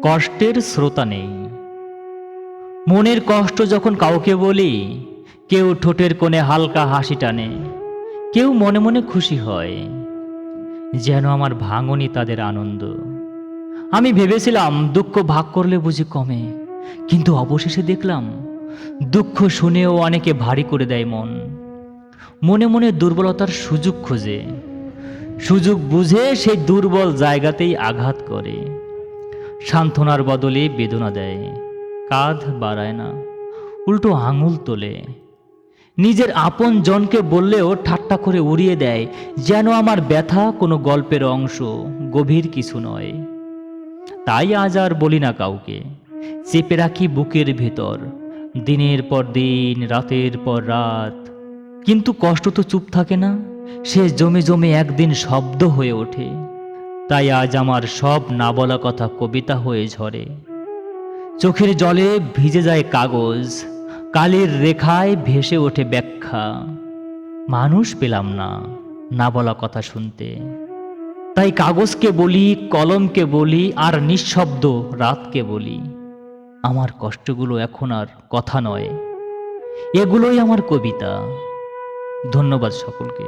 কষ্টের শ্রোতা নেই। মনের কষ্ট যখন কাউকে বলি, কেউ ঠোঁটের কোণে হালকা হাসি টানে, কেউ মনে মনে খুশি হয়, যেন আমার ভাঙনই তাদের আনন্দ। আমি ভেবেছিলাম দুঃখ ভাগ করলে বুঝি কমে, কিন্তু অবশেষে দেখলাম দুঃখ শুনেও অনেকে ভারী করে দেয় মন। মনে মনে দুর্বলতার সুযোগ খোঁজে, সুযোগ বুঝে সেই দুর্বল জায়গাতেই আঘাত করে। সান্ত্বনার বদলে বেদনা দেয়, কাঁধ বাড়ায় না, উল্টো আঙুল তোলে। নিজের আপন জনকে বললেও ঠাট্টা করে উড়িয়ে দেয়, যেন আমার ব্যথা কোনো গল্পের অংশ, গভীর কিছু নয়। তাই আজ আর বলি না কাউকে, চেপে রাখি বুকের ভেতর, দিনের পর দিন, রাতের পর রাত। কিন্তু কষ্ট তো চুপ থাকে না, সে জমে জমে একদিন শব্দ হয়ে ওঠে। তাই আজ আমার সব না বলা কথা কবিতা হয়ে ঝরে। চোখের জলে ভিজে যায় কাগজ, কালির রেখায় ভেসে ওঠে ব্যাখ্যা। মানুষ পেলাম না, না বলা কথা শুনতে। তাই কাগজকে বলি, কলমকে বলি, আর নিঃশব্দ রাতকে বলি, আমার কষ্টগুলো এখন আর কথা নয়, এগুলোই আমার কবিতা। ধন্যবাদ সকলকে।